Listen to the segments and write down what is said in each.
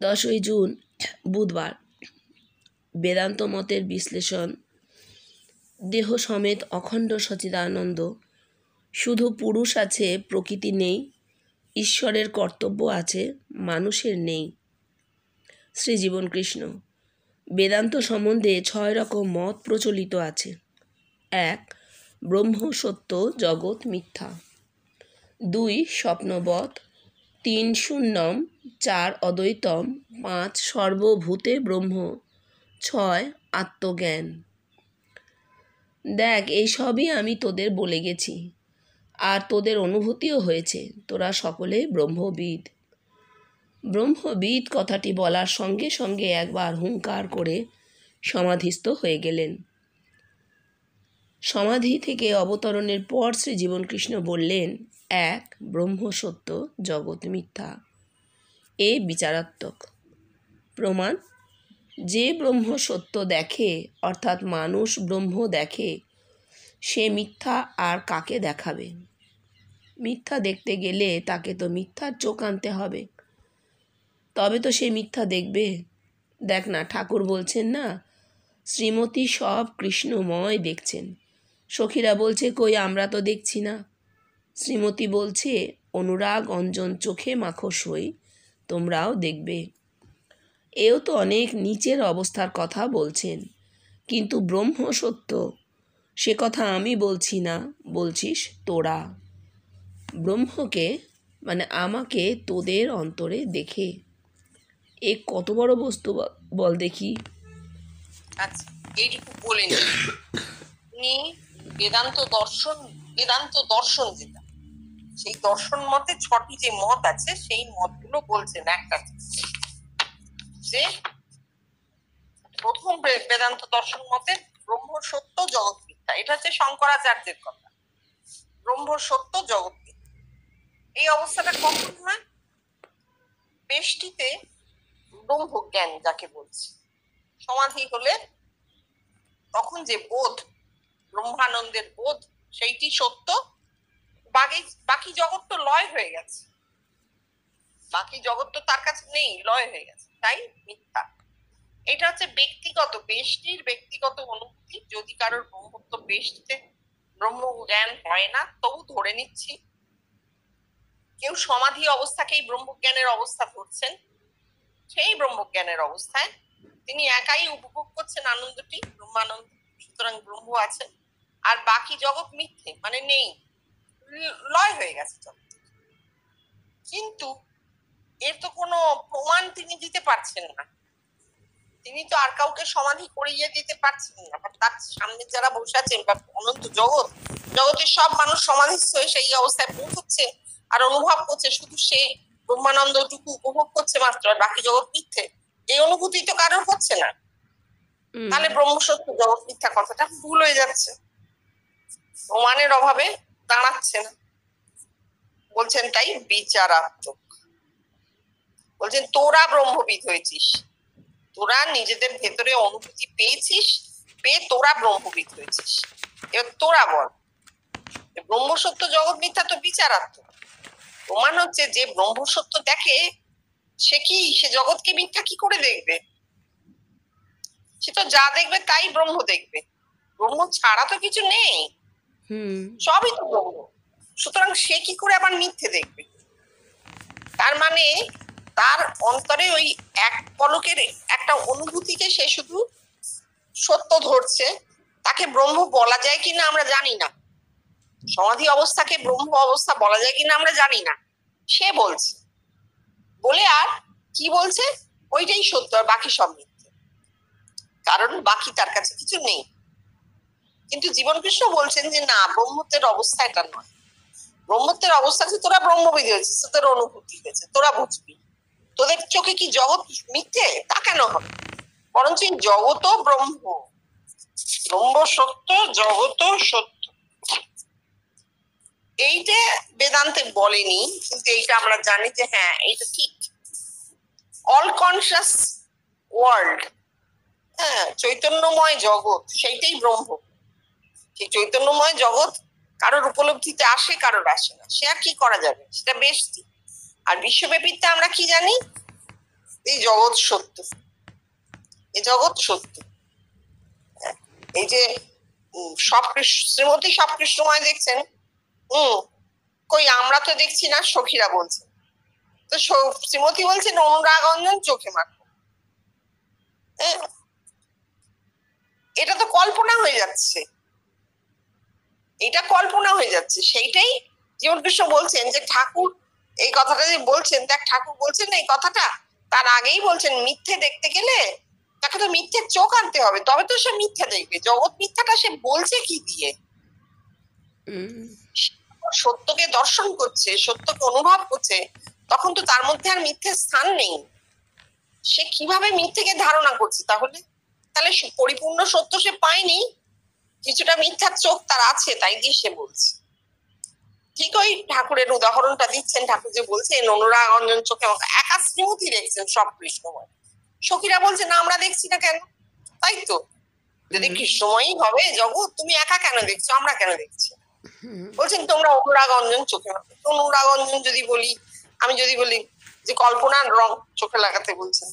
10ই June বুধবার। বেদান্ত মতের বিশ্লেষণ। দেহ সমেত অখণ্ড সচিদানন্দ। শুধু পুরুষ আছে, প্রকৃতি নেই। ঈশ্বরের কর্তব্য আছে, মানুষের নেই। শ্রীজীবন কৃষ্ণ। বেদান্ত সম্বন্ধে 6 রকম মত প্রচলিত আছে। 1. ব্রহ্ম সত্য, জগৎ মিথ্যা। 2. স্বপ্নবৎ। 3. শূন্যম। 4. অদ্বৈতম। 5. সর্বভূতে ব্রহ্ম। 6. আত্মজ্ঞান। দেখ, এই সবই আমি তোদের বলে গেছি, আর তোদের অনুভূতিও হয়েছে। তোরা সকলে ব্রহ্মবিদ। ব্রহ্মবিদ কথাটি বলার সঙ্গে সঙ্গে একবার হুঙ্কার করে সমাধিস্থ হয়ে গেলেন। সমাধি থেকে অবতরণের পর শ্রীজীবন কৃষ্ণ বললেন, 1. ব্রহ্ম সত্য, জগৎ মিথ্যা। এ বিচারাত্মক। প্রমাণ: যে ব্রহ্ম সত্য দেখে, অর্থাৎ মানুষ ব্রহ্ম দেখে, সে মিথ্যা আর কাকে দেখাবে? মিথ্যা দেখতে গেলে তাকে তো মিথ্যার চোখ আনতে হবে, তবে তো সে মিথ্যা দেখবে। দেখ না, ঠাকুর বলছেন না, শ্রীমতী সব কৃষ্ণময় দেখছেন। সখীরা বলছে, কই আমরা তো দেখছি না। শ্রীমতী বলছে, অনুরাগ অঞ্জন চোখে মাখো সই, তোমরাও দেখবে। এও তো অনেক নিচের অবস্থার কথা বলছেন, কিন্তু ব্রহ্ম সত্য, সে কথা আমি বলছি না, বলছিস তোরা। ব্রহ্মকে মানে আমাকে তোদের অন্তরে দেখে। এ কত বড় বস্তু বল দেখি। আচ্ছা, এইটুকু বলে নি। বেদান্ত দর্শন যেটা, সেই দর্শন মতে 6টি যে মত আছে, সেই মতগুলো বলছেন। একটা যে প্রথম বেদান্ত দর্শন মতে ব্রহ্ম সত্য, জগৎ মিথ্যা। এটা হচ্ছে শঙ্করাচার্যের কথা। ব্রহ্ম সত্য, জগৎ মিথ্যা। এই অবস্থাটা কখন হয়? বেষ্টিতে ব্রহ্মজ্ঞান যাকে বলছে, সমাধি হলে তখন যে বোধ, ব্রহ্মানন্দের বোধ, সেইটি সত্য। বাকি জগৎ তো লয় হয়ে গেছে, বাকি জগৎ তো তার কাছে নেই, লয় হয়ে গেছে, তাই মিথ্যা। এটা হচ্ছে ব্যক্তিগত, বেষ্টির ব্যক্তিগত অনুভূতি। যদি কারোর ব্রহ্মত্ব বেষ্টিতে ব্রহ্ম জ্ঞান হয় না, তবু ধরে নিচ্ছি কেউ সমাধি অবস্থাকেই ব্রহ্মজ্ঞানের অবস্থা ধরছেন। সেই ব্রহ্মজ্ঞানের অবস্থায় তিনি একাই উপভোগ করছেন আনন্দটি, ব্রহ্মানন্দ। সুতরাং ব্রহ্ম আছেন, আর বাকি জগৎ মিথ্যে, মানে নেই, লয় হয়ে গেছে জগৎ। কিন্তু এর তো কোনো প্রমাণ তিনি দিতে পারছেন না। তিনি তো আর কাউকে সমাধি করিয়ে দিতে পারছেন না। তার সামনে যারা বসে আছেন, বা অনন্ত জগতের সব মানুষ সমাধিস্থ হয়ে সেই অবস্থায় পৌঁছচ্ছে আর অনুভব করছে, শুধু সে ব্রহ্মানন্দটুকু উপভোগ করছে মাত্র, আর বাকি জগৎ মিথ্যে। এই অনুভূতি তো কারোর হচ্ছে না। তাহলে ব্রহ্ম সত্য, জগৎ মিথ্যা কথাটা ভুল হয়ে যাচ্ছে, প্রমাণের অভাবে দাঁড়াচ্ছে না। বলছেন তাই বিচারাত্মক। বলছেন তোরা ব্রহ্মবিদ হয়েছিস, তোরা নিজেদের ভেতরে অনুভূতি পেয়েছিস, পেয়ে তোরা ব্রহ্মবিদ হয়েছিস। এবার তোরা বল, ব্রহ্ম সত্য, জগৎ মিথ্যা তো বিচারাত্মক। প্রমাণ হচ্ছে যে ব্রহ্ম সত্য দেখে, সে জগৎকে মিথ্যা কি করে দেখবে? সে তো যা দেখবে তাই ব্রহ্ম দেখবে। ব্রহ্ম ছাড়া তো কিছু নেই, সবই তো ব্রহ্ম। সুতরাং সে কি করে আবার মিথ্যে দেখবে? তার মানে তার অন্তরে ওই এক পলকের একটা অনুভূতিকে সে শুধু সত্য ধরছে। তাকে ব্রহ্ম বলা যায় কিনা আমরা জানি না, সমাধি অবস্থাকে ব্রহ্ম অবস্থা বলা যায় কিনা আমরা জানি না। সে বলছে বলে, আর কি বলছে? ওইটাই সত্য, আর বাকি সব মিথ্যে, কারণ বাকি তার কাছে কিছু নেই। কিন্তু জীবন কৃষ্ণ বলছেন যে না, ব্রহ্মত্বের অবস্থা এটা নয়। ব্রহ্মত্বের অবস্থাতে তোরা ব্রহ্মবিদ হয়েছিস, তোদের অনুভূতি হয়েছে, তোরা বুঝবি। তোদের চোখে কি জগৎ মিথ্যে? তা কেন হবে? বরঞ্চ জগৎও ব্রহ্ম, ব্রহ্ম সত্য, জগৎ সত্য। এইটা বেদান্তে বলেনি, কিন্তু এইটা আমরা জানি যে হ্যাঁ, এইটা ঠিক। অল কনসিয়াস ওয়ার্ল্ড, হ্যাঁ, চৈতন্যময় জগৎ, সেইটাই ব্রহ্ম। সেই চৈতন্যময় জগৎ কারোর উপলব্ধিতে আসে, কারোর আসে না, সে আর কি করা যাবে, সেটা বেশ। আর বিশ্বব্যাপীতে আমরা কি জানি? এই জগৎ সত্য, এ জগৎ সত্য। এই যে শ্রীমতী সব কৃষ্ণময় দেখছেন, কই আমরা তো দেখছি না, সখীরা বলছে। তো শ্রীমতী বলছেন অনুরাগ অঞ্জন চোখে মাখো। এটা তো কল্পনা হয়ে যাচ্ছে, এটা কল্পনা হয়ে যাচ্ছে। সেইটাই জীবন কৃষ্ণ বলছেন যে ঠাকুর এই কথাটা যে বলছেন, দেখ ঠাকুর বলছেন এই কথাটা, তার আগেই বলছেন মিথ্যে দেখতে গেলে তাকে তো মিথ্যে চোখ আনতে হবে, তবে তো সে মিথ্যা দেখবে। জগৎ মিথ্যাটা সে বলছে কি দিয়ে? সত্যকে দর্শন করছে, সত্যকে অনুভব করছে, তখন তো তার মধ্যে আর মিথ্যে স্থান নেই। সে কিভাবে মিথ্যেকে ধারণা করছে? তাহলে পরিপূর্ণ সত্য সে পায়নি, কিছুটা মিথ্যার চোখ তার আছে, তাই দিয়ে সে বলছে। ঠিক ওই ঠাকুরের উদাহরণটা দিচ্ছেন, ঠাকুর যে বলছেন অনুরাগ অঞ্জন চোখে মাখো। একা শ্রীমতী দেখছেন সব কৃষ্ণময়, সখীরা বলছে না আমরা দেখছি না কেন? তাই তো, যদি কৃষ্ণময়ই হবে জগৎ, তুমি একা কেন দেখছো, আমরা কেন দেখছি? বলছেন তোমরা অনুরাগ অঞ্জন চোখে মাখো। অনুরাগ অঞ্জন যদি বলি, আমি যদি বলি যে কল্পনার রং চোখে লাগাতে বলছেন,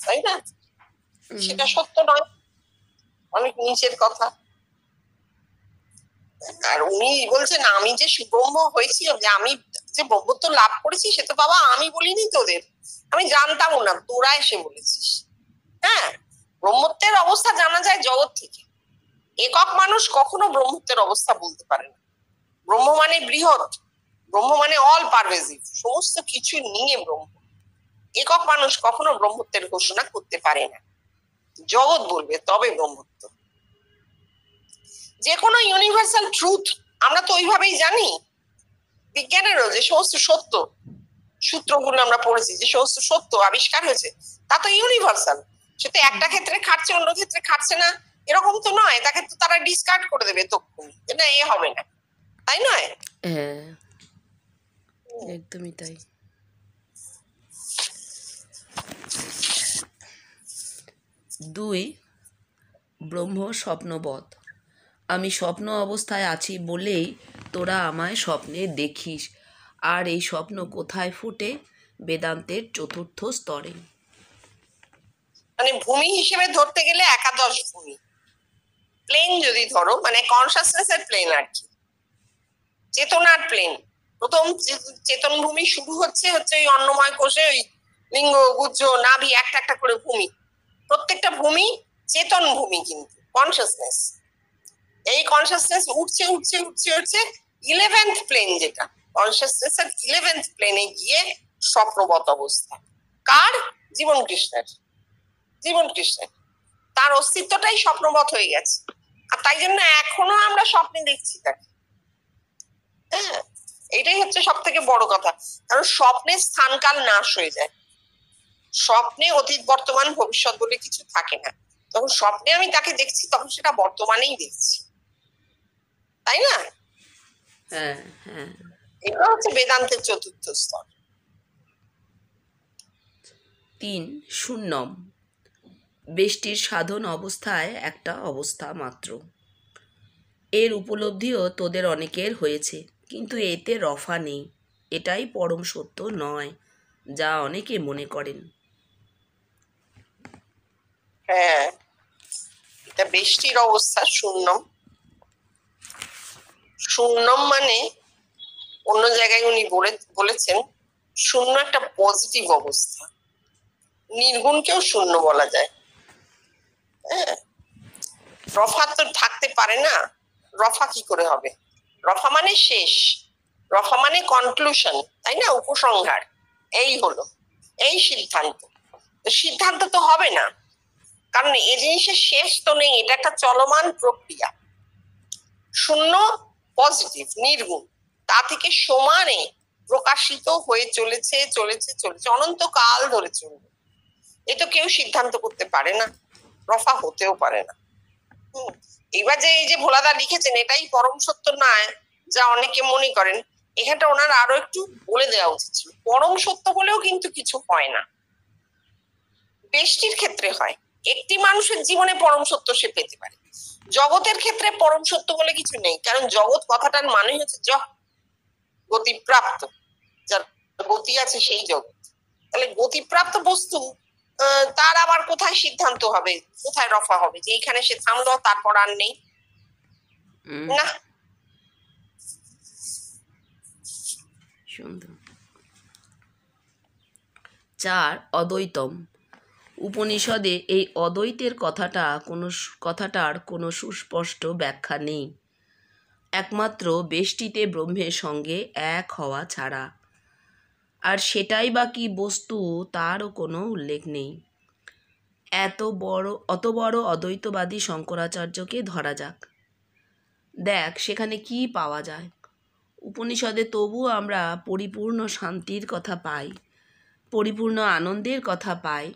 তাই না? সেটা সত্য নয়, অনেক নিচের কথা। আর উনি বলছেন আমি যে ব্রহ্ম হয়েছি, যে আমি যে ব্রহ্মত্ব লাভ করেছি, সে তো বাবা আমি বলিনি তোদের, আমি জানতামও না, তোরা এসে বলেছিস। হ্যাঁ, ব্রহ্মত্বের অবস্থা জানা যায় জগৎ থেকে। একক মানুষ কখনো ব্রহ্মত্বের অবস্থা বলতে পারে না। ব্রহ্ম মানে বৃহৎ, ব্রহ্ম মানে অল পারভেসিভ, সমস্ত কিছু নিয়ে ব্রহ্ম। একক মানুষ কখনো ব্রহ্মত্বের ঘোষণা করতে পারে না, জগৎ বলবে তবে ব্রহ্মত্ব। যে কোনো ইউনিভার্সাল ট্রুথ আমরা তো ওইভাবেই জানি। বিজ্ঞানেরও যে সমস্ত সত্য সূত্রগুলো আমরা পড়েছি, যে সমস্ত সত্য আবিষ্কার হয়েছে, তা তো ইউনিভার্সাল। সেটা একটা ক্ষেত্রে খাটছে, অন্য ক্ষেত্রে খাটছে না, এরকম তো নয়। তাকে তো তারা ডিসকার্ড করে দেবে তক্ষুনি, না এ হবে না, তাই নয়? হ্যাঁ, একদমই তাই। 2 ব্রহ্ম স্বপ্নবৎ। আমি স্বপ্ন অবস্থায় আছি বলেই তোরা আমায় স্বপ্নে দেখিস। আর এই স্বপ্ন কোথায় ফুটে? বেদান্তের 4র্থ স্তরে। মানে ভূমি হিসেবে ধরতে গেলে একাদশ ভূমি। প্লেন যদি ধরো, মানে কনসাসনেস এর প্লেন আর কি, চেতনার প্লেন। প্রথম চেতন ভূমি শুরু হচ্ছে ওই অন্নময় কোষে, ওই লিঙ্গ গুজ্জ নাভি একটা একটা করে ভূমি, প্রত্যেকটা ভূমি চেতন ভূমি, কিন্তু কনসাসনেস। এই কনসাসনেস উঠছে উঠছে উঠছে উঠছে 11th প্লেন, যেটা কনসাসনেস এর 11th প্লেনে গিয়ে স্বপ্নবৎ অবস্থা। কার? জীবন কৃষ্ণের। জীবন কৃষ্ণের তার অস্তিত্বটাই স্বপ্নবৎ হয়ে গেছে, আর তাই জন্য এখনো আমরা স্বপ্নে দেখছি তাকে। হ্যাঁ, এটাই হচ্ছে সব থেকে বড় কথা। কারণ স্বপ্নে স্থানকাল নাশ হয়ে যায়, স্বপ্নে অতীত বর্তমান ভবিষ্যৎ বলে কিছু থাকে না। তখন স্বপ্নে আমি তাকে দেখছি, তখন সেটা বর্তমানেই দেখছি, তাই না? হ্যাঁ হ্যাঁ। এটা হচ্ছে বেদান্তের 4র্থ স্তর। 3 শূন্যম। বেষ্টির সাধন অবস্থায় একটা অবস্থা মাত্র। এর উপলব্ধিও তোদের অনেকের হয়েছে, কিন্তু এতে রফা নেই। এটাই পরম সত্য নয়, যা অনেকে মনে করেন। হ্যাঁ, এটা বেষ্টির অবস্থা শূন্যম। শূন্যম মানে অন্য জায়গায় উনি বলেছেন শূন্য একটা পজিটিভ অবস্থা। নির্গুণকেও শূন্য বলা যায়। হ্যাঁ, রফা তো থাকতে পারে না, রফা কি করে হবে? রফা মানে শেষ, রফা মানে কনক্লুশন, তাই না? উপসংহার। এই হলো এই সিদ্ধান্ত। সিদ্ধান্ত তো হবে না, কারণ এই জিনিসের শেষ তো নেই, এটা একটা চলমান প্রক্রিয়া। শূন্য পজিটিভ, নির্গুণ, তা থেকে সমানে প্রকাশিত হয়ে চলেছে চলেছে চলেছে, অনন্তকাল ধরে চলবে। এ তো কেউ সিদ্ধান্ত করতে পারে না, রফা হতেও পারে না। এবার যে এই যে ভোলাদা লিখেছেন, এটাই পরম সত্য নয় যা অনেকে মনে করেন। এখানটা ওনার আরো একটু বলে দেওয়া উচিত ছিল। পরম সত্য বলেও কিন্তু কিছু হয় না, বেষ্টির ক্ষেত্রে হয়। একটি মানুষের জীবনে পরম সত্য সে পেতে পারে, জগতের ক্ষেত্রে পরম সত্য বলে কিছু নেই। কারণ জগৎ কথাটার মানে হচ্ছে গতিপ্রাপ্ত, যার গতি আছে সেই জগৎ। তাহলে গতিপ্রাপ্ত বস্তু তার আবার কোথায় সিদ্ধান্ত হবে, কোথায় রফা হবে যে এইখানে সে থামলো তারপর আর নেই? না। সুন্দর। 4. অদ্বৈতম। উপনিষদে এই অদ্বৈতের কথাটার কোনো সুস্পষ্ট ব্যাখ্যা নেই, একমাত্র বেষ্টিতে ব্রহ্মের সঙ্গে এক হওয়া ছাড়া। আর সেটাই বা কি বস্তু তারও কোনো উল্লেখ নেই। অত বড় অদ্বৈতবাদী শঙ্করাচার্যকে ধরা যাক, দেখ সেখানে কি পাওয়া যায়। উপনিষদে তবু আমরা পরিপূর্ণ শান্তির কথা পাই, পরিপূর্ণ আনন্দের কথা পাই,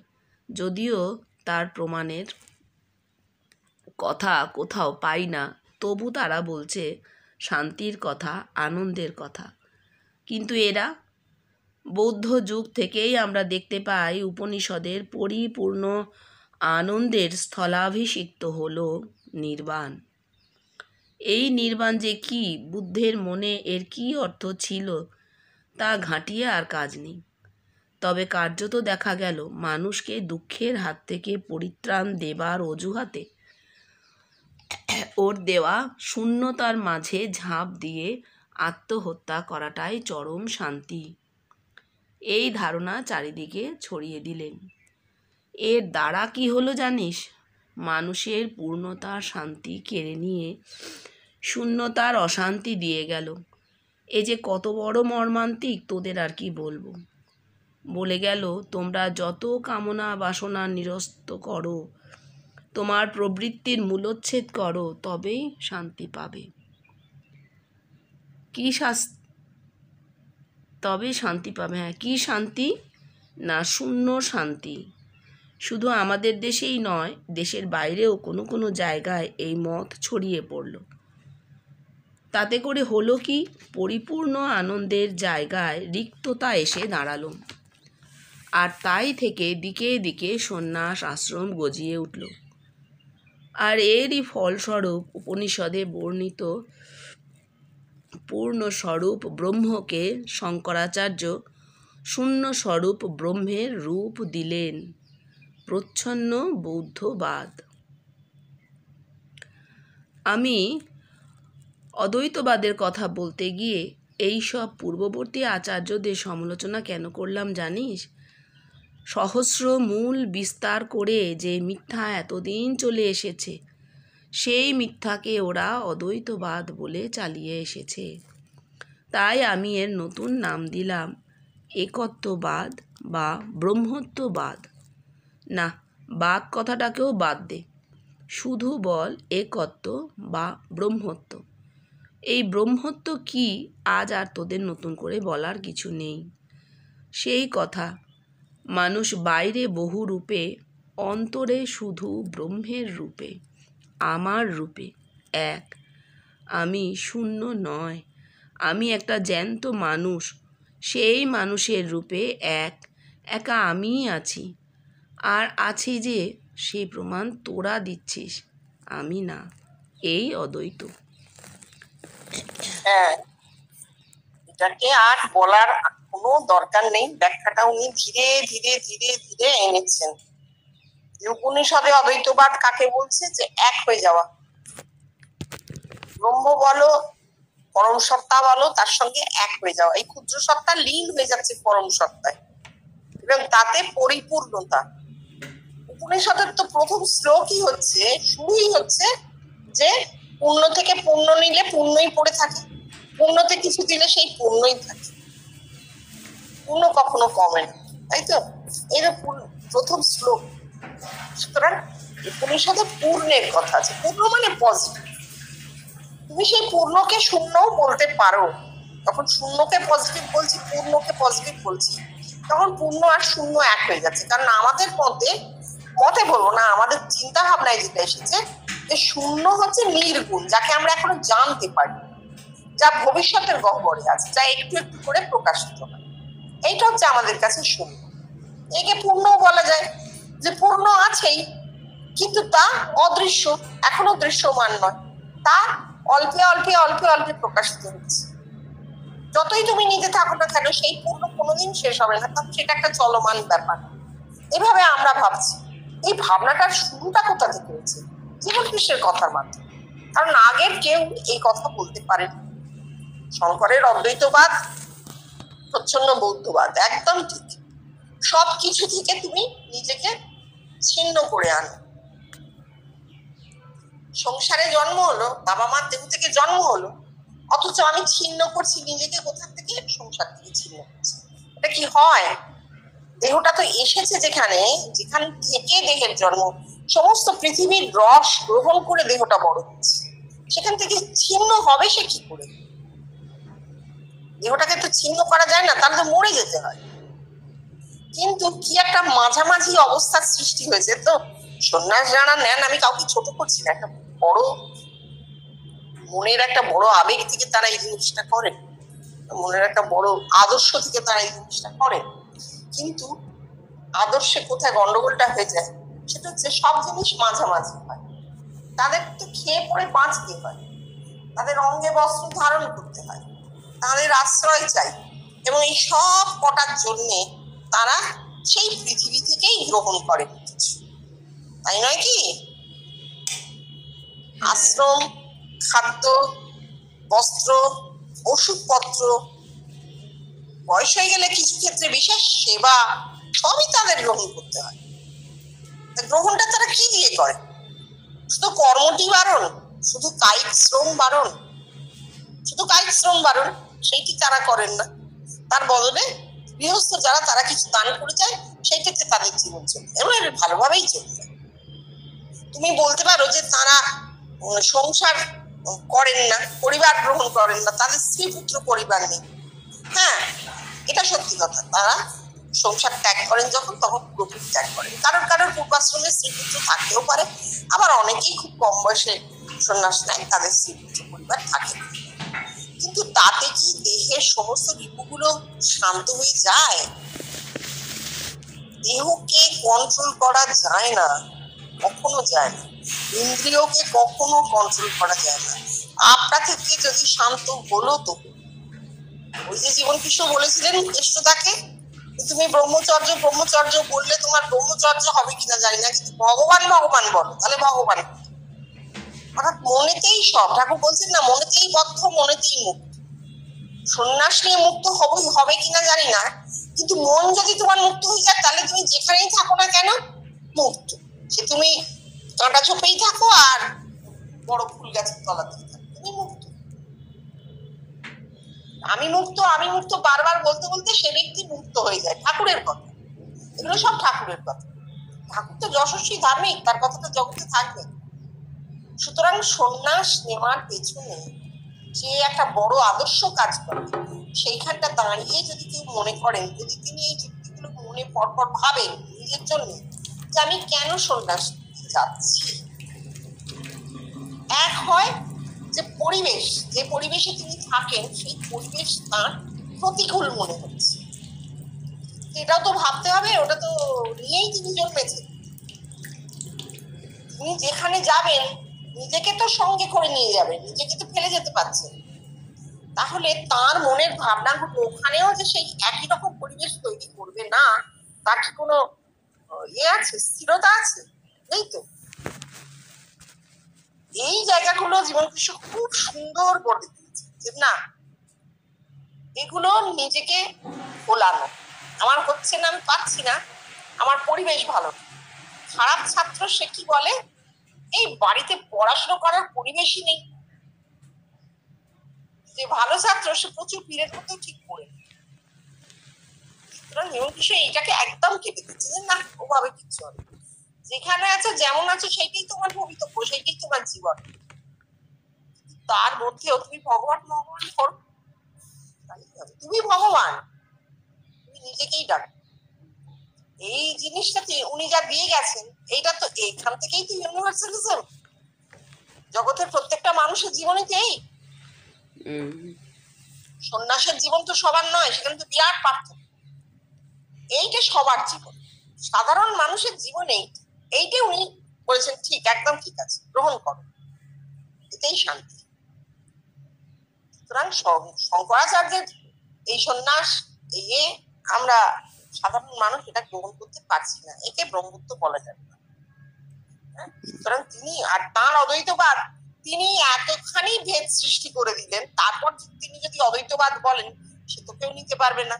যদিও তার প্রমাণের কথা কোথাও পাই না, তবু তারা বলছে শান্তির কথা, আনন্দের কথা। কিন্তু এরা, বৌদ্ধ যুগ থেকেই আমরা দেখতে পাই উপনিষদের পরিপূর্ণ আনন্দের স্থলাভিষিক্ত হল নির্বাণ। এই নির্বাণ যে কি, বুদ্ধের মনে এর কি অর্থ ছিল তা ঘাঁটিয়ে আর কাজ নেই। তবে কার্যত দেখা গেল মানুষকে দুঃখের হাত থেকে পরিত্রাণ দেবার অজুহাতে ওর দেওয়া শূন্যতার মাঝে ঝাঁপ দিয়ে আত্মহত্যা করাটাই চরম শান্তি, এই ধারণা চারিদিকে ছড়িয়ে দিলেন। এর দ্বারা কি হলো জানিস? মানুষের পূর্ণতার শান্তি কেড়ে নিয়ে শূন্যতার অশান্তি দিয়ে গেল। এ যে কত বড় মর্মান্তিক তোদের আর কি বলবো। বলে গেল, তোমরা যত কামনা বাসনা নিরস্ত করো, তোমার প্রবৃত্তির মূলোচ্ছেদ করো, তবেই শান্তি পাবে। তবে শান্তি পাবে। হ্যাঁ, কি শান্তি? না, শূন্য শান্তি। শুধু আমাদের দেশেই নয়, দেশের বাইরেও কোনো কোনো জায়গায় এই মত ছড়িয়ে পড়ল। তাতে করে হলো কি, পরিপূর্ণ আনন্দের জায়গায় রিক্ততা এসে দাঁড়ালো। আর তাই থেকে দিকে দিকে সন্ন্যাস আশ্রম গজিয়ে উঠল। আর এরই ফলস্বরূপ উপনিষদে বর্ণিত পূর্ণস্বরূপ ব্রহ্মকে শঙ্করাচার্য শূন্যস্বরূপ ব্রহ্মের রূপ দিলেন, প্রচ্ছন্ন বৌদ্ধবাদ। আমি অদ্বৈতবাদের কথা বলতে গিয়ে এই সব পূর্ববর্তী আচার্যদের সমালোচনা কেন করলাম জানিস? সহস্র মূল বিস্তার করে যে মিথ্যা এতদিন চলে এসেছে, সেই মিথ্যাকে ওরা অদ্বৈতবাদ বলে চালিয়ে এসেছে। তাই আমি এর নতুন নাম দিলাম একত্ববাদ বা ব্রহ্মত্ববাদ। না, বাদ কথাটাকেও বাদ দে, শুধু বল একত্ব বা ব্রহ্মত্ব। এই ব্রহ্মত্ব কি আজ আর তোদের নতুন করে বলার কিছু নেই। সেই কথা, মানুষ বাইরে বহু রূপে, অন্তরে শুধু ব্রহ্মের রূপে, আমার রূপে এক। আমি শূন্য নয়, আমি একটা জ্যান্ত মানুষ, সেই মানুষের রূপে একা আমিই আছি। আর আছি যে, সেই প্রমাণ তোরা দিচ্ছিস, আমি না। এই অদ্বৈত। হ্যাঁ, এটাকে আর বলার কোনো দরকার নেই। ব্যাখ্যাটা উনি ধীরে ধীরে ধীরে ধীরে এনেছেন। উপনিষদে অদ্বৈতবাদ কাকে বলছে? যে এক হয়ে যাওয়া, ব্রহ্ম বলো, পরম সত্তা বলো, তার সঙ্গে এক হয়ে যাওয়া। এই ক্ষুদ্র সত্তা লীন হয়ে যাচ্ছে পরম সত্তায় এবং তাতে পরিপূর্ণতা। উপনিষদের তো প্রথম শ্লোকই হচ্ছে, শুরুই হচ্ছে যে পূর্ণ থেকে পূর্ণ নিলে পূর্ণই পড়ে থাকে, পূর্ণতে কিছু দিলে সেই পূর্ণই থাকে, পূর্ণ কখনো কমে না, তাই তো? এর প্রথম শ্লোক। সুতরাং উপনিষদে পূর্ণের কথা আছে। পূর্ণ মানে পজিটিভ। তুমি সেই পূর্ণকে শূন্যও বলতে পারো। তখন শূন্যকে পজিটিভ বলছি, পূর্ণকে পজিটিভ বলছি, তখন পূর্ণ আর শূন্য এক হয়ে যাচ্ছে। কারণ আমাদের মতে বলবো না, আমাদের চিন্তা ভাবনায় যেটা এসেছে যে শূন্য হচ্ছে নির্গুণ, যাকে আমরা এখনো জানতে পারি, যা ভবিষ্যতের গহ্বরে আছে, যা একটু একটু করে প্রকাশিত হয়। এইটা হচ্ছে আমাদের কাছে শূন্য। একে পূর্ণও বলা যায়, যে পূর্ণ আছেই কিন্তু তা অদৃশ্য, এখনো দৃশ্যমান নয়, তা অল্পে অল্পে অল্পে অল্পে প্রকাশিত হচ্ছে। যতই তুমি নিতে থাকো না কেন, সেই পূর্ণ কোনোদিন শেষ হবে না, কারণ সেটা একটা চলমান ব্যাপার। এভাবে আমরা ভাবছি। এই ভাবনাটার শুরুটা কোথা থেকে হয়েছে? জীবন কৃষ্ণের কথার মাধ্যমে। কারণ আগের কেউ এই কথা বলতে পারেন। শঙ্করের অদ্বৈতবাদ প্রচ্ছন্ন বৌদ্ধবাদ, একদম ঠিক। সবকিছু থেকে তুমি নিজেকে ছিন্ন করে আনো। সংসারে জন্ম হলো, বাবা মার দেহ থেকে জন্ম হলো, অথচ আমি ছিন্ন করছি নিজেকে। কোথা থেকে? সংসার থেকে ছিন্ন করছি। এটা কি হয়? দেহটা তো এসেছে যেখান থেকে দেহের জন্ম, সমস্ত পৃথিবীর রস গ্রহণ করে দেহটা বড় হচ্ছে। সেখান থেকে ছিন্ন হবে সে কি করে? দেহটাকে তো ছিন্ন করা যায় না, তাহলে তো মরে যেতে হয়। কিন্তু কি একটা মাঝামাঝি অবস্থার সৃষ্টি হয়েছে। তো সন্ন্যাস যারা নেন, আমি কাউকে ছোট করছি না, একটা বড় মনের একটা বড় আবেগ থেকে তারা এই জিনিসটা করেন, মনের একটা বড় আদর্শ থেকে তারা এই জিনিসটা করেন। কিন্তু আদর্শে কোথায় গন্ডগোলটা হয়ে যায়, সেটা হচ্ছে সব জিনিস মাঝামাঝি হয়। তাদের তো খেয়ে পরে বাঁচতে হয়, তাদের অঙ্গে বস্ত্র ধারণ করতে হয়, তাদের আশ্রয় চাই, এবং এই সব কটার জন্যে তারা সেই পৃথিবী থেকেই গ্রহণ করে কিছু, তাই নয় কি? আশ্রম, খাদ্য, বস্ত্র, ওষুধপত্র, বয়স হয়ে গেলে কিছু ক্ষেত্রে বিশেষ সেবা, সবই তাদের গ্রহণ করতে হয়। গ্রহণটা তারা কি দিয়ে করে? শুধু কর্মটি বারণ, শুধু কায়িক শ্রম বারণ, সেইটি তারা করেন না। তার বদলে গৃহস্থ যারা, তারা কিছু দান করে যায়, সেইটাতে তাদের জীবন চলবে এবং ভালোভাবেই চলবে। তুমি বলতে পারো যে তারা সংসার করেন না, পরিবার গ্রহণ করেন না, তাদের স্ত্রী পুত্র পরিবার নেই। হ্যাঁ, এটা সত্যি কথা। তারা সংসার ত্যাগ করেন যখন, তখন পুরোপুরি ত্যাগ করেন। কারোর পূর্বাশ্রমে স্ত্রী পুত্র থাকতেও পারে, আবার অনেকেই খুব কম বয়সে সন্ন্যাস নেয়, তাদের স্ত্রী পুত্র পরিবার থাকে। কিন্তু তাতে কি দেহের সমস্ত রিপুগুলো শান্ত হয়ে যায়? দেহকে কন্ট্রোল করা যায় না, কখনো যায় না। ইন্দ্রিয়কে কখনো কন্ট্রোল করা যায় না। আপনা থেকে যদি শান্ত হলো, তো ওই যে জীবন কৃষ্ণ বলেছিলেন কেষ্টদাকে, তুমি ব্রহ্মচর্য বললে তোমার ব্রহ্মচর্য হবে কিনা জানি না, কিন্তু ভগবান বলো, তাহলে ভগবান। অর্থাৎ মনেতেই সব। ঠাকুর বলছেন না, মনেতেই বদ্ধ, মনেতেই মুক্ত। সন্ন্যাস নিয়ে মুক্ত হবে কিনা জানি না, কিন্তু মন যদি তোমার মুক্ত হয়ে যায়, তাহলে তুমি যেখানেই থাকো না কেন মুক্ত। সে তুমি কাঁটা ছোপেই থাকো আর বড় ফুল গাছের তলাতেই থাকো, তুমি মুক্ত। আমি মুক্ত বারবার বলতে বলতে সে ব্যক্তি মুক্ত হয়ে যায়। ঠাকুরের কথা এগুলো, সব ঠাকুরের কথা। ঠাকুর তো যশস্বী ধার্মিক, তার কথাটা জগতে থাকবে। সুতরাং সন্ন্যাস নেওয়ার পেছনে যে একটা বড় আদর্শ কাজ করে, সেইখানটা দাঁড়িয়ে যদি কেউ মনে করেন, যদি তিনি এই যুক্তিগুলো মনে পরপর ভাবেন নিজের জন্য, যে আমি কেন সন্ন্যাস যাচ্ছি। এক হয় যে পরিবেশ, যে পরিবেশে তিনি থাকেন, সেই পরিবেশ তার প্রতিকূল মনে হচ্ছে। এটাও তো ভাবতে হবে, ওটা তো নিয়েই তিনি জন্মেছেন। তিনি যেখানে যাবেন, নিজেকে তো সঙ্গে করে নিয়ে যাবেন, নিজেকে তো ফেলে যেতে পারছেন। তাহলে তার মনের ভাবনাগুলো ওখানেও যে সেই একই রকম পরিবেশ তৈরি করবে না, তার কি কোনো আছে, স্থিরতা আছে? নেই তো। এই জায়গাগুলো জীবন কৃষ্ণ খুব সুন্দর বলে দিয়েছে যে না, এগুলো নিজেকে ভোলানো। আমার হচ্ছে না, আমি পাচ্ছি না, আমার পরিবেশ ভালো। খারাপ ছাত্র সে কি বলে, এই বাড়িতে পড়াশোনা করার পরিবেশই নেই। যে ভালো ছাত্র সে প্রচুর পীরের মতো ঠিক করে। সুতরাং জীবন কৃষ্ণ এইটাকে একদম কেটে দিচ্ছে যে না, ওভাবে কিচ্ছু হবে। যেখানে আছো, যেমন আছো, সেইটাই তোমার ভবিতব্য, সেইটাই তোমার জীবন। তার মধ্যেও তুমি ভগবান করো, তুমি ভগবান, তুমি নিজেকেই ডাকো। এই জিনিসটাতে উনি যা দিয়ে গেছেন, এইটা তো এইখান থেকেই তো ইউনিভার্সালিজম। জগতের প্রত্যেকটা মানুষের জীবনেতেই সন্ন্যাসের জীবন তো সবার নয়, সেখানে তো বিরাট পার্থক্য। এইটা সবার জীবন, সাধারণ মানুষের জীবনে এইটা উনি বলেছেন ঠিক, একদম ঠিক আছে, গ্রহণ করো, এতেই শান্তি। সুতরাং শঙ্করাচার্যের এই সন্ন্যাস আমরা সাধারণ মানুষ এটা গ্রহণ করতে পারছি না, একে ব্রহ্মত্ব বলা যাবে না। সুতরাং তিনি আর তাঁর অদ্বৈতবাদ, তিনি এতখানি ভেদ সৃষ্টি করে দিলেন, তারপর তিনি যদি অদ্বৈতবাদ বলেন সে তো কেউ নিতে পারবে না।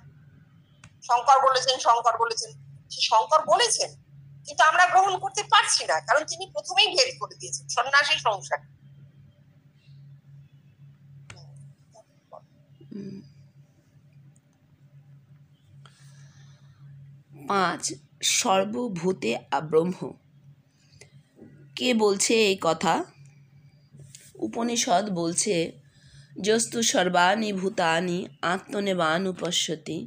শঙ্কর বলেছেন, সে শঙ্কর বলেছেন, কিন্তু আমরা গ্রহণ করতে পারছি না, কারণ তিনি প্রথমেই ভেদ করে দিয়েছেন সন্ন্যাসী সংসার। 5 সর্বভূতে ব্রহ্ম। কে বলছে এই কথা? উপনিষদ বলছে, যস্তু সর্বাণি ভূতানি আত্মনেবানুপশ্যতি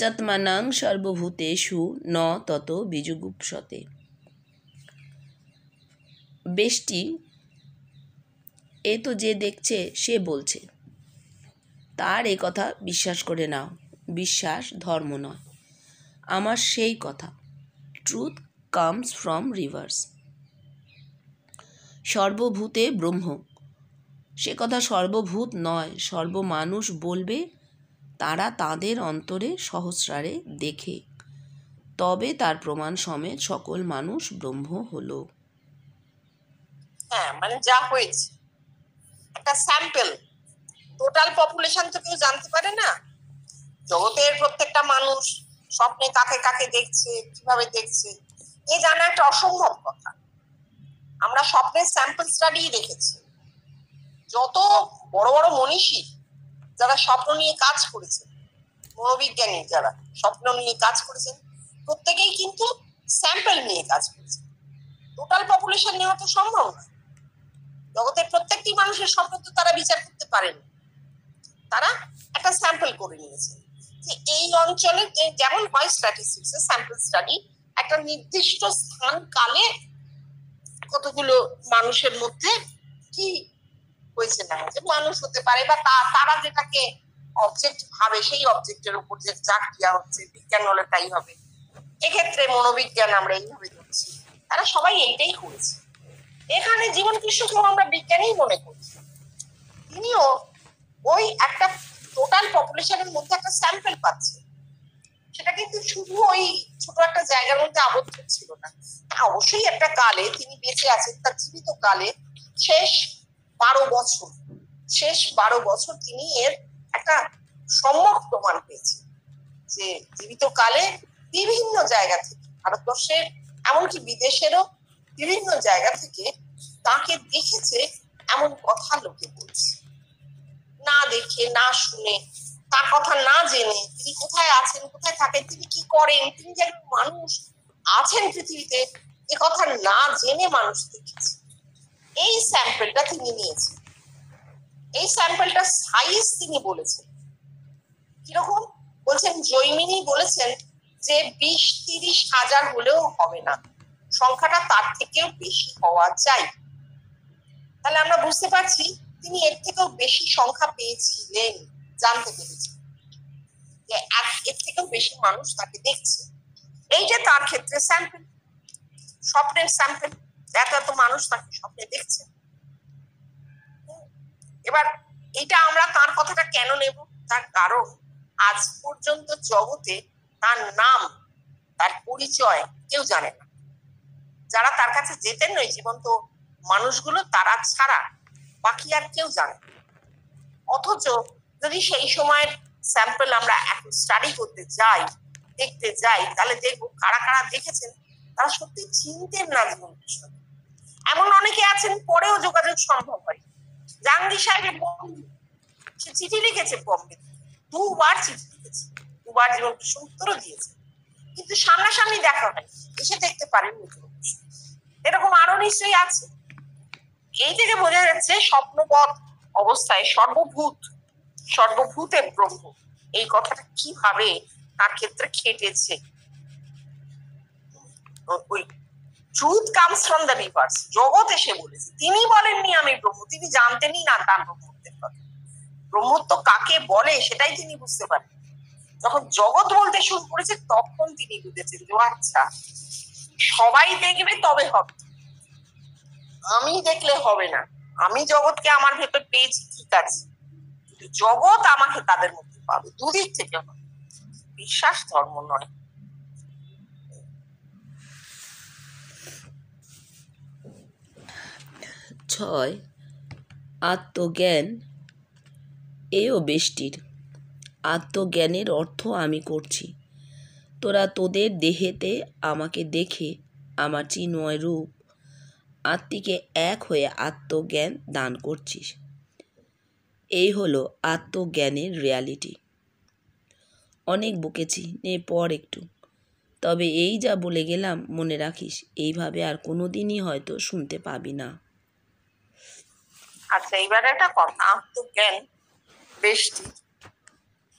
চত্মানাং সর্বভূতেষু ন তত বিজুগুপ্সতে। বেষ্টি এ তো যে দেখছে সে বলছে, তার এ কথা বিশ্বাস করে নাও। বিশ্বাস ধর্ম নয়। আমার সেই কথা, ট্রুথ কামস ফ্রম রিভার্স। সর্বভূতে ব্রহ্ম, সে কথা সর্বভূত নয়, সর্বমানুষ বলবে, তারা তাদের অন্তরে সহস্রারে দেখে, তবে তার প্রমাণ সমেত সকল মানুষ ব্রহ্ম হলো। হ্যাঁ, মানে যা হয়েছে একটা স্যাম্পল, টোটাল পপুলেশন তো কেউ জানতে পারে না। জগতের প্রত্যেকটা মানুষ স্বপ্নে কাকে কাকে দেখছে, কিভাবে দেখছে, এ জানা একটা অসম্ভব কথা। আমরা স্বপ্নের স্যাম্পল স্টাডি দেখেছি। যত বড় বড় মনীষী যারা স্বপ্ন নিয়ে কাজ করেছেন, মনোবিজ্ঞানী যারা স্বপ্ন নিয়ে কাজ করেছেন, প্রত্যেকেই কিন্তু স্যাম্পল নিয়ে কাজ করেছেন। টোটাল পপুলেশন নেওয়া তো সম্ভব না। জগতের প্রত্যেকটি মানুষের স্বপ্ন তো তারা বিচার করতে পারেন, তারা একটা স্যাম্পল করে নিয়েছে যে এই অঞ্চলে যেমন হয় স্ট্যাটিস্টিক্স স্যাম্পল স্টাডি, একটা নির্দিষ্ট স্থান কালে কতগুলো মানুষের মধ্যে কি হয়েছে না হয়েছে, মানুষ হতে পারে বা তারা যেটাকে অবজেক্ট ভাবে সেই অবজেক্টের উপর যে যা ক্রিয়া হচ্ছে, বিজ্ঞান হলে তাই হবে। এক্ষেত্রে মনোবিজ্ঞান আমরা এইভাবে করছি, তারা সবাই এইটাই করেছে। এখানে জীবন কৃষ্ণকেও আমরা বিজ্ঞানী মনে করছি, তিনিও ওই একটা টোটাল পপুলেশনের মধ্যে একটা স্যাম্পল পাচ্ছে। সেটা কিন্তু শুধু ওই ছোট একটা জায়গার মধ্যে আবদ্ধ ছিল না। অবশ্যই একটা কালে তিনি বেঁচে আছেন, তার জীবিত কালে শেষ 12 বছর তিনি এর একটা সম্যক প্রমাণ পেয়েছেন যে জীবিত কালে বিভিন্ন জায়গা থেকে, ভারতবর্ষের এমনকি বিদেশেরও বিভিন্ন জায়গা থেকে তাকে দেখেছে এমন কথা লোকে বলছে। না দেখে, না শুনে, তার কথা না জেনে, তিনি কোথায় আছেন, কোথায় থাকেন, তিনি কি করেন, তিনি যে মানুষ আছেন পৃথিবীতে, এ কথা না জেনে মানুষ দেখেছে। এই স্যাম্পলটা তিনি নিয়েছেন। এই স্যাম্পলটা সাইজ তিনি বলেছেন কিরকম, বলছেন জৈমিনী বলেছেন যে 20-30 হাজার হলেও হবে না, সংখ্যাটা তার থেকেও বেশি হওয়া চাই। তাহলে আমরা বুঝতে পারছি তিনি এর থেকেও বেশি সংখ্যা পেয়েছিলেন, জানতে পেরেছেন যে এর থেকেও বেশি মানুষ তাকে দেখছে। এই যে তার ক্ষেত্রে স্যাম্পল, স্বপ্নের স্যাম্পল, এত এত মানুষ তাকে স্বপ্নে দেখছে। এবার এটা আমরা তার কথাটা কেন নেব? তার কারণ আজ পর্যন্ত জগতে তার নাম, তার পরিচয় কেউ জানে না। যারা তার কাছে যেতেন ওই জীবন্ত মানুষগুলো, তারা ছাড়া বাকি আর কেউ জানে না। অথচ যদি সেই সময়ের স্যাম্পল আমরা এখন স্টাডি করতে যাই, দেখতে যাই, তাহলে দেখবো কারা কারা দেখেছেন তারা সত্যি চিনতেন না জীবন কৃষ্ণ। এমন অনেকে আছেন পরেও যোগাযোগ সম্ভব হয়। জাহাঙ্গীর সাহেবের বন্ধু, সে চিঠি লিখেছে বম্বে, 2 বার চিঠি লিখেছে, 2 বার জীবন কৃষ্ণ উত্তরও দিয়েছে, কিন্তু সামনাসামনি দেখা হয়, এসে দেখতে পারেননি জীবন কৃষ্ণ। এরকম আরো নিশ্চয়ই আছে। এই থেকে বোঝা যাচ্ছে স্বপ্নবৎ অবস্থায় সর্বভূতে ব্রহ্ম, এই কথাটা কিভাবে তার ক্ষেত্রে খেটেছে। ওই truth comes from the rivers, জগৎ এসে বলেছে, তিনি বলেননি আমি ব্রহ্ম, তিনি জানতেনই না তার ব্রহ্মত্বের কথা। ব্রহ্মত্ব কাকে বলে সেটাই তিনি বুঝতে পারেন। যখন জগৎ বলতে শুরু করেছে তখন তিনি বুঝেছেন যে আচ্ছা, সবাই দেখবে তবে হবে, আমি দেখলে হবে না। আমি জগৎকে আমার ভেতর পেয়েছি ঠিক আছে, কিন্তু জগৎ আমাকে তাদের মধ্যে পাবে, দুদিক থেকে হবে। বিশ্বাস ধর্ম নয়। ছয়, আত্মজ্ঞান এও বেষ্টির। আত্মজ্ঞানের অর্থ আমি করছি, তোরা তোদের দেহেতে আমাকে দেখে আমার চিন্ময় রূপ আত্মিকে এক হয়ে আত্মজ্ঞান দান করছিস। এই হলো আত্মজ্ঞানের রিয়ালিটি। অনেক বকেছি, নে পর একটু। তবে এই যা বলে গেলাম মনে রাখিস, এইভাবে আর কোনোদিনই হয়তো শুনতে পাবি না। আচ্ছা, এইবার একটা কথা, আত্মজ্ঞান বেষ্টি,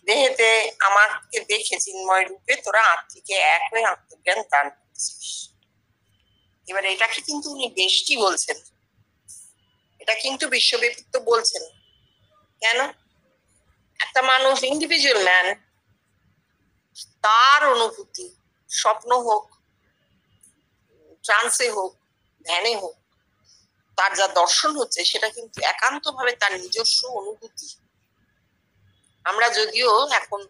দেহেতে আমাকে দেখে চিন্ময় রূপে তোরা আত্মিকে এক হয়ে আত্মজ্ঞান দান করছিস। এবার এটাকে কিন্তু উনি বেষ্টি বলছেন, এটা কিন্তু বিশ্বব্যাপিত বলছেন। কেন? একটা মানুষ, ইন্ডিভিজুয়াল ম্যান, তার অনুভূতি, স্বপ্ন হোক, ট্রান্সে হোক, ধ্যানে হোক, তার যা দর্শন হচ্ছে সেটা কিন্তু একান্তভাবে তার নিজস্ব অনুভূতি। আমরা যদিও এখন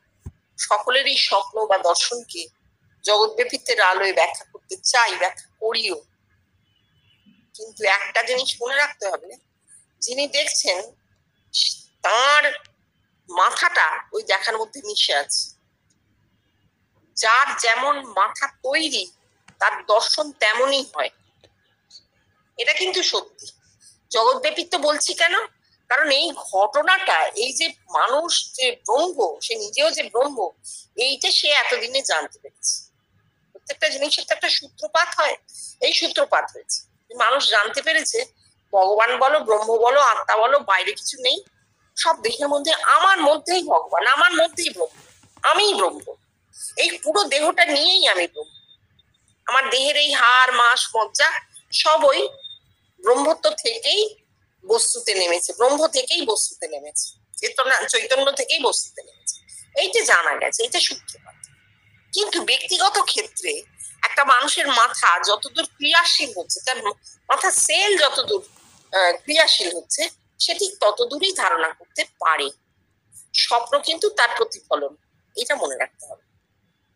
সকলেরই স্বপ্ন বা দর্শনকে জগৎব্যাপিতের আলোয় ব্যাখ্যা করতে চাই, ব্যাখ্যা করিও, কিন্তু একটা জিনিস মনে রাখতে হবে, যিনি দেখছেন তার মাথাটা ওই দেখার মধ্যে মিশে আছে। যার যেমন মাথা তৈরি তার দর্শন তেমনই হয়, এটা কিন্তু সত্যি। জগৎব্যাপিত বলছি কেন? কারণ এই ঘটনাটা, এই যে মানুষ যে ব্রহ্ম, সে নিজেও যে ব্রহ্ম, এইটা সে এতদিনে জানতে পেরেছে। প্রত্যেকটা জিনিসের তো একটা সূত্রপাত হয়, এই সূত্রপাত হয়েছে। মানুষ জানতে পেরেছে ভগবান বলো, ব্রহ্ম বলো, আত্মা বলো, বাইরে কিছু নেই, সব দেহের মধ্যে, আমার মধ্যেই ভগবান, আমার মধ্যেই ব্রহ্ম, আমিই ব্রহ্ম। এই পুরো দেহটা নিয়েই আমি ব্রহ্ম। আমার দেহের এই হাড় মাস মজ্জা সব ওই ব্রহ্মত্ব থেকেই বস্তুতে নেমেছে, ব্রহ্ম থেকেই বস্তুতে নেমেছে, চৈতন্য থেকেই বস্তুতে নেমেছে। এইটা জানা গেছে, এটা সূত্রপাত। কিন্তু ব্যক্তিগত ক্ষেত্রে একটা মানুষের মাথা যতদূর ক্রিয়াশীল হচ্ছে, তার মাথা সেল যতদূর ক্রিয়াশীল হচ্ছে, সে ঠিক ততদূরই ধারণা করতে পারে। স্বপ্ন কিন্তু তার প্রতিফলন, এটা মনে রাখতে হবে।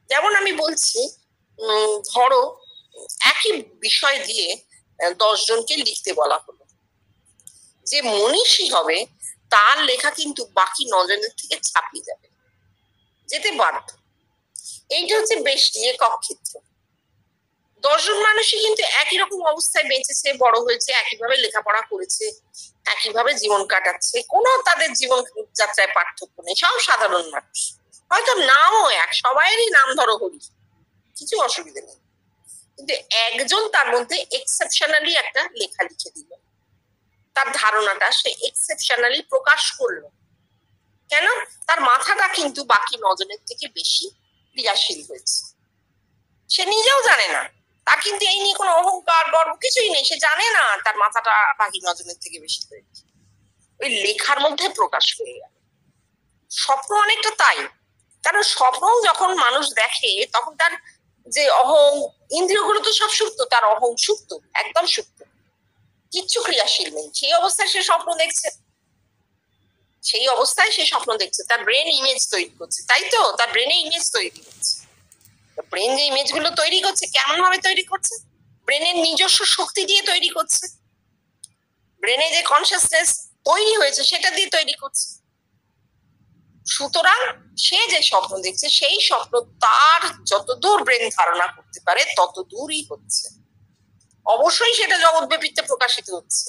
যেমন আমি বলছি, ধরো একই বিষয় দিয়ে 10 জনকে লিখতে বলা হলো, যে মনীষী হবে তার লেখা কিন্তু বাকি 9 জনের থেকে ছাপিয়ে যাবে, যেতে বাধ্য। এইটা হচ্ছে বেশ একক ক্ষেত্র। 10 জন মানুষই কিন্তু একই রকম অবস্থায় বেঁচেছে, বড় হয়েছে, একইভাবে লেখাপড়া করেছে, একইভাবে জীবন কাটাচ্ছে, কোনো তাদের জীবন যাত্রায় পার্থক্য নেই, সব সাধারণ মানুষ। হয়তো নামও এক, সবাইয়েরই নাম ধরো হরি, কিছু অসুবিধা নেই, কিন্তু একজন তার মধ্যে এক্সেপশনালি একটা লেখা লিখে দিল, তার ধারণাটা সে এক্সেপশনালি প্রকাশ করলো। কেন? তার মাথাটা কিন্তু বাকি 9 জনের থেকে বেশি ক্রিয়াশীল হয়েছে। সে নিজেও জানে না, তার কিন্তু এই নিয়ে কোনো অহংকার গর্ব কিছুই নেই, সে জানে না তার মাথাটা বাকি 9 জনের থেকে বেশি হয়েছে, ওই লেখার মধ্যে প্রকাশ হয়ে গেল। স্বপ্ন অনেকটা তাই, কারণ স্বপ্ন যখন মানুষ দেখে তখন তার যে অহং, ইন্দ্রিয়গুলো তো সব সুপ্ত, তার অহং সুপ্ত, একদম সুপ্ত, কিচ্ছু ক্রিয়াশীল নেই। সেই অবস্থায় সে স্বপ্ন দেখছে, সেই অবস্থায় সে স্বপ্ন দেখছে, তার ব্রেন ইমেজ তৈরি করছে, তাই তো, তার ব্রেনে ইমেজ তৈরি করছে। ব্রেন যে ইমেজ গুলো তৈরি করছে, কেমন ভাবে তৈরি করছে? ব্রেনের নিজস্ব শক্তি দিয়ে তৈরি করছে, ব্রেনে যে কনসিয়াসনেস তৈরি হয়েছে সেটা দিয়ে তৈরি করছে। সুতরাং সে যে স্বপ্ন দেখছে, সেই স্বপ্ন তার যতদূর ব্রেন ধারণা করতে পারে তত দূরই হচ্ছে। অবশ্যই সেটা জগৎব্যাপীতে প্রকাশিত হচ্ছে,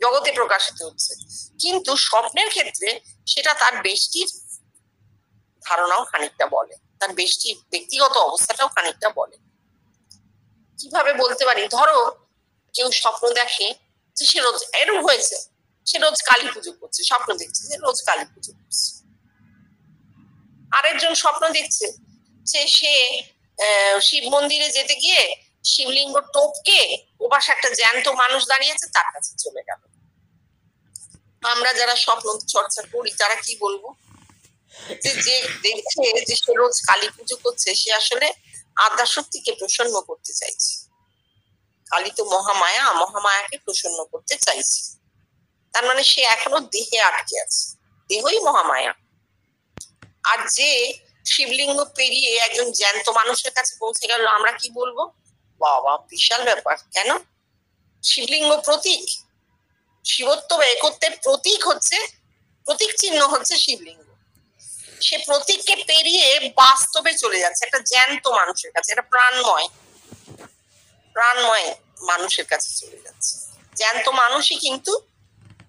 জগতে প্রকাশিত হচ্ছে, কিন্তু স্বপ্নের ক্ষেত্রে সেটা তার বেষ্টির ধারণাও খানিকটা বলে, তার বেষ্টির ব্যক্তিগত অবস্থাটাও খানিকটা বলে। কিভাবে বলতে পারি? ধরো কেউ স্বপ্ন দেখে যে সে রোজ, এরকম হয়েছে, সে রোজ কালী পুজো করছে, স্বপ্ন দেখছে যে রোজ কালী পুজো করছে। আরেকজন স্বপ্ন দেখছে যে সে শিব মন্দিরে যেতে গিয়ে শিবলিঙ্গ টপকে ওপাশে একটা জ্যান্ত মানুষ দাঁড়িয়েছে, তার কাছে চলে গেল। আমরা যারা স্বপ্ন চর্চা করি তারা কি বলবো? যে দেখছে যে সে রোজ কালী পুজো করছে, সে আসলে আদ্যাশক্তিকে প্রসন্ন করতে চাইছে। কালী তো মহামায়া, মহামায়াকে প্রসন্ন করতে চাইছে, তার মানে সে এখনো দেহে আটকে আছে, দেহই মহামায়া। আর যে শিবলিঙ্গ পেরিয়ে একজন জ্যান্ত মানুষের কাছে পৌঁছে গেল, আমরা কি বলবো? বাবা, বিশাল ব্যাপার। কেন? শিবলিঙ্গ প্রতীক, শিবত্ব বা একত্বের প্রতীক হচ্ছে, প্রতীক চিহ্ন হচ্ছে শিবলিঙ্গ। সে প্রতীককে পেরিয়ে বাস্তবে চলে যাচ্ছে একটা জ্যান্ত মানুষের কাছে, একটা প্রাণময় মানুষের কাছে চলে যাচ্ছে। জ্যান্ত মানুষই কিন্তু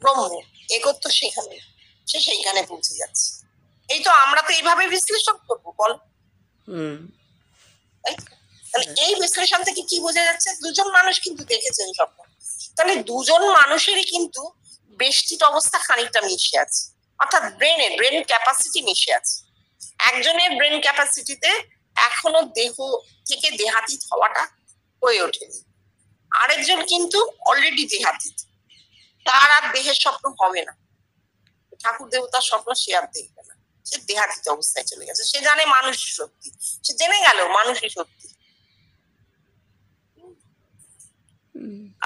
ব্রহ্ম, একত্ব সেখানে, সে সেইখানে পৌঁছে যাচ্ছে। এই তো আমরা তো এইভাবে বিশ্লেষণ করবো, বল। তাহলে এই বিশ্লেষণ থেকে কি বোঝা যাচ্ছে? দুজন মানুষ কিন্তু দেখেছেন স্বপ্ন, তাহলে দুজন মানুষেরই কিন্তু বেষ্টিত অবস্থা খানিকটা মিশে আছে, অর্থাৎ ব্রেন ক্যাপাসিটি মিশে আছে। একজনের ব্রেন ক্যাপাসিটিতে এখনো দেহ থেকে দেহাতীত হওয়াটা হয়ে ওঠেনি, আরেকজন কিন্তু অলরেডি দেহাতীত, তার আর দেহের স্বপ্ন হবে না। ঠাকুর দেবতার স্বপ্ন সে আর দেখবে না, সে দেহাতীত অবস্থায় চলে গেছে। সে জানে মানুষই সত্যি, সে জেনে গেল মানুষই সত্যি।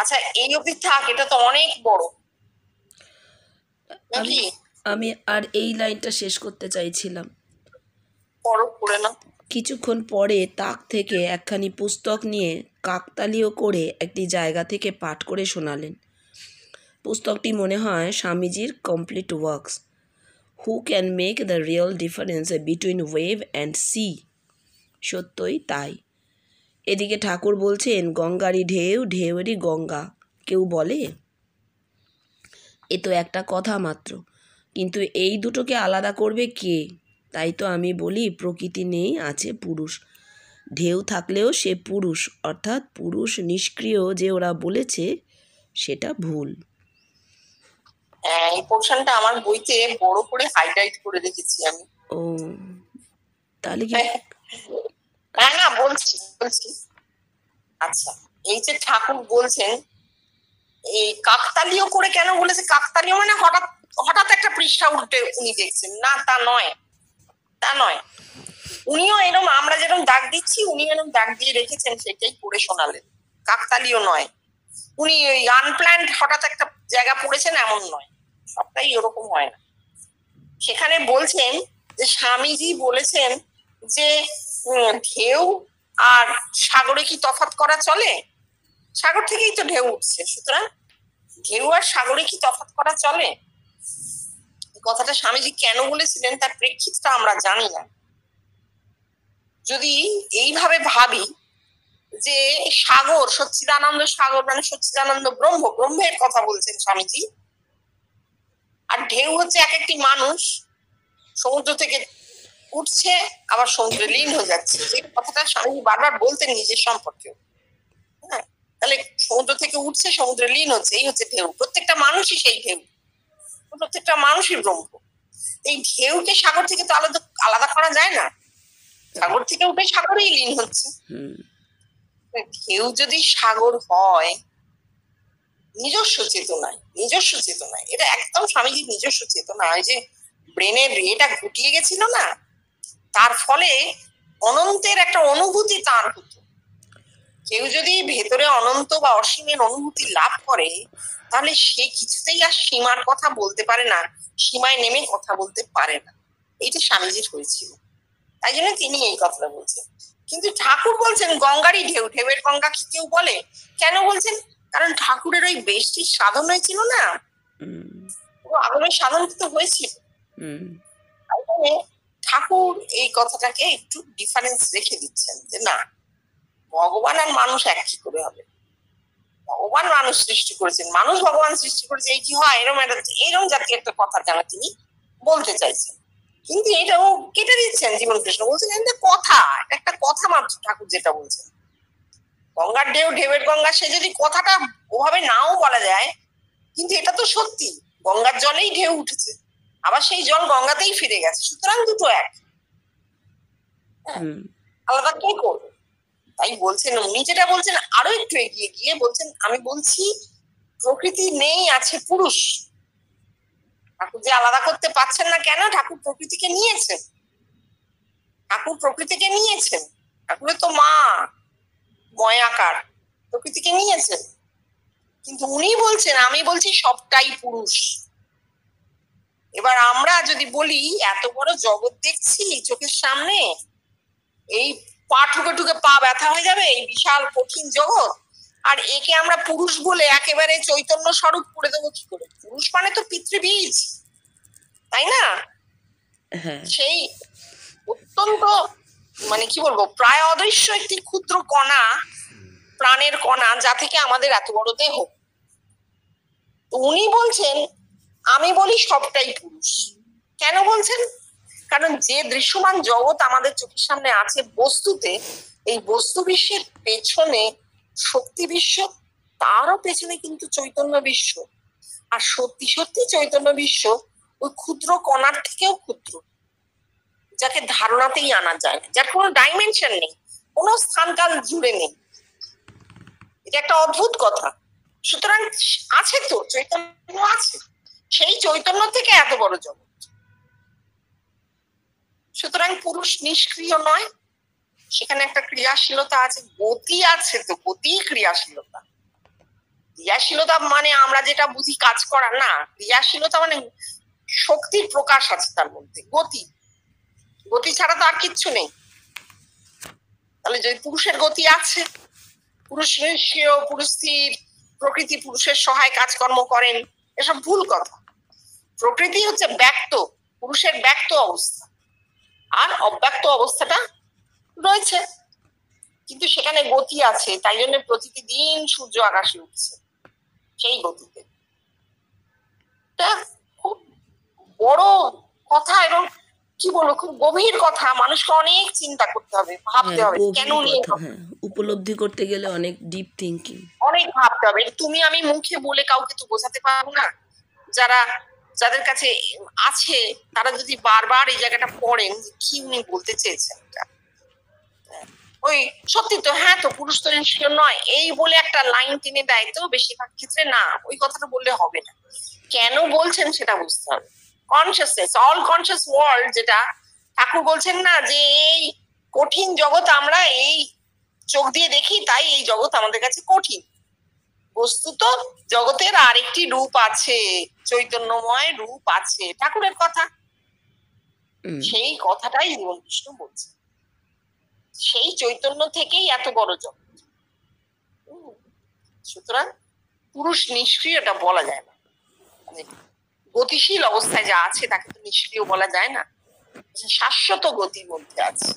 আচ্ছা, এই অবধি থাক, এটা তো অনেক বড় নাকি? আমি আর এই লাইনটা শেষ করতে চাইছিলাম। করে না। কিছুক্ষণ পরে তাক থেকে একখানি পুস্তক নিয়ে কাকতালীয় করে একটি জায়গা থেকে পাঠ করে শোনালেন। পুস্তকটি মনে হয় স্বামীজির complete works, who can make the real difference between wave and sea. সত্যই তাই। এদিকে ঠাকুর বলছেন, গঙ্গারই ঢেউ, ঢেউয়েরই গঙ্গা কেউ বলে? এ তো একটা কথা মাত্র, কিন্তু এই দুটোকে আলাদা করবে কে? তাই তো আমি বলি, প্রকৃতি নেই, আছে পুরুষ। ঢেউ থাকলেও সে পুরুষ, অর্থাৎ পুরুষ নিষ্ক্রিয় যে ওরা বলেছে সেটা ভুল। এই পোরশনটা আমার বইতে বড় করে হাইলাইট করে রেখেছি আমি। ও, তাহলে কি? না, বলছি। আচ্ছা, এই যে ঠাকুর বলছেন, এই কাকতালীয় করে কেন বলেছে? কাকতালীয় মানে হঠাৎ একটা পৃষ্ঠা উল্টে উনি দেখছেন না, তা নয়। উনিও এরকম, আমরা যেরকম দাগ দিচ্ছি উনি এরকম দাগ দিয়ে রেখেছেন, সেটাই পড়ে শোনালেন। কাকতালীয় নয়, উনি ওই আনপ্ল্যান্ড হঠাৎ একটা জায়গা পড়েছেন এমন নয়, সবটাই ওরকম হয় না। সেখানে বলছেন যে স্বামীজি বলেছেন যে ঢেউ আর সাগরে কি তফাৎ করা চলে? সাগর থেকেই তো ঢেউ উঠছে, সুতরাং ঢেউ আর সাগরে কি তফাৎ করা চলে? কথাটা স্বামীজি কেন বলেছিলেন তার প্রেক্ষিতটা আমরা জানি না। যদি এইভাবে ভাবি যে সাগর, সচ্চিদানন্দ সাগর মানে সচ্চিদানন্দ ব্রহ্মের কথা বলছেন স্বামীজি, আর ঢেউ হচ্ছে এক একটি মানুষ, সমুদ্র থেকে উঠছে আবার সমুদ্রে লীন হয়ে যাচ্ছে, যে কথাটা স্বামীজি বারবার বলতেন নিজের সম্পর্কে। হ্যাঁ, তাহলে সমুদ্র থেকে উঠছে, সমুদ্রে লীন হচ্ছে, এই হচ্ছে ঢেউ। প্রত্যেকটা মানুষই সেই ঢেউ, প্রত্যেকটা মানুষই ব্রহ্ম। এই ঢেউকে সাগর থেকে তো আলাদা করা যায় না, সাগর থেকে উঠে সাগরেই লীন হচ্ছে। ঢেউ যদি সাগর হয়, নিজস্ব চেতনায়, এটা একদম স্বামীজির নিজস্ব চেতনা। ওই যে ব্রেনের এটা ঘুটিয়ে গেছিল না, তার ফলে অনন্তের একটা অনুভূতি তার হতো। কেউ যদি ভেতরে অনন্ত বা অসীমের অনুভূতি লাভ করে, তাহলে সে কিছুতেই আর সীমার কথা বলতে পারে না, সীমায় নেমে কথা বলতে পারে না। এইটা স্বামীজির হয়েছিল, তাই জন্য তিনি এই কথাটা বলছেন। কিন্তু ঠাকুর বলছেন গঙ্গারই ঢেউ, ঢেউয়ের গঙ্গা কি কেউ বলে? কেন বলছেন? কারণ ঠাকুরের ওই বেষ্টির সাধন হয়েছিল না, আগমের সাধন তো হয়েছিল। ঠাকুর এই কথাটাকে একটু ডিফারেন্স রেখে দিচ্ছেন যে না, ভগবান আর মানুষ এক কি করে হবে? ভগবান মানুষ সৃষ্টি করেছেন, মানুষ ভগবান সৃষ্টি করেছে, এই কি হয়? এরকম জাতীয় একটা কথা যেন তিনি বলতে চাইছেন, কিন্তু এটাও কেটে দিচ্ছেন। জীবন কৃষ্ণ বলছেন একটা কথা মাত্র ঠাকুর যেটা বলছেন, গঙ্গার ঢেউ, ঢেউয়ের গঙ্গা, সে যদি কথাটা ওভাবে নাও বলা যায়, কিন্তু এটা তো সত্যি, গঙ্গার জলেই ঢেউ উঠেছে, আবার সেই জল গঙ্গাতেই ফিরে গেছে, সুতরাং দুটো এক, আলাদা কে করবে? তাই বলছেন উনি, যেটা বলছেন আরো একটু এগিয়ে গিয়ে বলছেন, আমি বলছি প্রকৃতি নেই, আছে পুরুষ। ঠাকুর যে আলাদা করতে পারছেন না কেন? ঠাকুর প্রকৃতিকে নিয়েছেন, ঠাকুরের তো মা ময়াকার, প্রকৃতিকে নিয়েছেন, কিন্তু উনি বলছেন আমি বলছি সবটাই পুরুষ। এবার আমরা যদি বলি এত বড় জগৎ দেখছি চোখের সামনে, এই পা ঠুকে ঠুকে পা ব্যথা হয়ে যাবে, এই বিশাল কঠিন জগৎ, আর একে আমরা পুরুষ বলে একেবারে চৈতন্য স্বরূপ করে দেবো কি করে? পুরুষ মানে তো পিতৃবীজ, তাই না? হ্যাঁ সেই অত্যন্ত মানে কি বলবো, প্রায় অদৃশ্য একটি ক্ষুদ্র কণা, প্রাণের কণা, যা থেকে আমাদের এত বড় দেহ। উনি বলছেন, আমি বলি সবটাই পুরুষ। কেন বলছেন? কারণ যে দৃশ্যমান জগৎ আমাদের চোখের সামনে আছে বস্তুতে, এই বস্তু বিশ্বের পেছনে শক্তি বিশ্ব, তারও পেছনে কিন্তু চৈতন্য বিশ্ব। আর সত্যি সত্যি চৈতন্য বিশ্ব ওই ক্ষুদ্র কণার থেকেও ক্ষুদ্র, যাকে ধারণাতেই আনা যায় না, যার কোনো ডাইমেনশন নেই, কোনো স্থানকাল জুড়ে নেই। এটা একটা অদ্ভুত কথা। সুতরাং আছে তো চৈতন্য, আছে, সেই চৈতন্য থেকে এত বড় জগৎ। সুতরাং পুরুষ নিষ্ক্রিয় নয়, সেখানে একটা ক্রিয়াশীলতা আছে, গতি আছে, তো গতি ক্রিয়াশীলতা। ক্রিয়াশীলতা মানে আমরা যেটা বুঝি কাজ করা না, ক্রিয়াশীলতা মানে শক্তির প্রকাশ আছে তার মধ্যে, গতি। গতি ছাড়া তো আর কিচ্ছু নেই। তাহলে যদি পুরুষের গতি আছে, পুরুষ নিষ্ক্রিয়, পুরুষ স্থির, প্রকৃতি পুরুষের সহায় কাজকর্ম করেন, এসব ভুল কথা। প্রকৃতি হচ্ছে ব্যক্ত, পুরুষের ব্যক্ত অবস্থা, আর অব্যক্ত অবস্থাটা রয়েছে, কিন্তু সেখানে গতি আছে, তাই জন্য প্রতিটি দিন সূর্য আকাশে উঠছে সেই গতিতে। এটা খুব বড় কথা এবং কি বলবো, খুব গভীর কথা। মানুষকে অনেক চিন্তা করতে হবে, ভাবতে হবে, কেন নিয়ে উপলব্ধি করতে গেলে অনেক ডিপ থিঙ্কিং, অনেক ভাবতে হবে। তুমি আমি মুখে বলে কাউকে তো বোঝাতে পারবো না। যাদের কাছে আছে তারা যদি বারবার এই জায়গাটা পড়েন কি উনি বলতে চেয়েছেন, ওই সত্যি তো, হ্যাঁ তো পুরুষ তো নিষ্ক্রিয় নয় এই বলে একটা লাইন টেনে দেয়, তো বেশিরভাগ ক্ষেত্রে না, ওই কথাটা বললে হবে না। কেন বলছেন সেটা বুঝতে হবে। কনসিয়াসনেস, অল কনসিয়াস ওয়ার্ল্ড, যেটা ঠাকুর বলছেন না, যে এই কঠিন জগৎ আমরা এই চোখ দিয়ে দেখি, তাই এই জগৎ আমাদের কাছে কঠিন। বস্তুত জগতের আরেকটি রূপ আছে, চৈতন্যময় রূপ আছে, ঠাকুরের কথা। সেই কথাটাই জীবন কৃষ্ণ বলছে, সেই চৈতন্য থেকেই এত বড় জগৎ। সুতরাং পুরুষ নিষ্ক্রিয় এটা বলা যায় না, মানে গতিশীল অবস্থায় যা আছে তাকে তো নিষ্ক্রিয় বলা যায় না, শাশ্বত গতির মধ্যে আছে।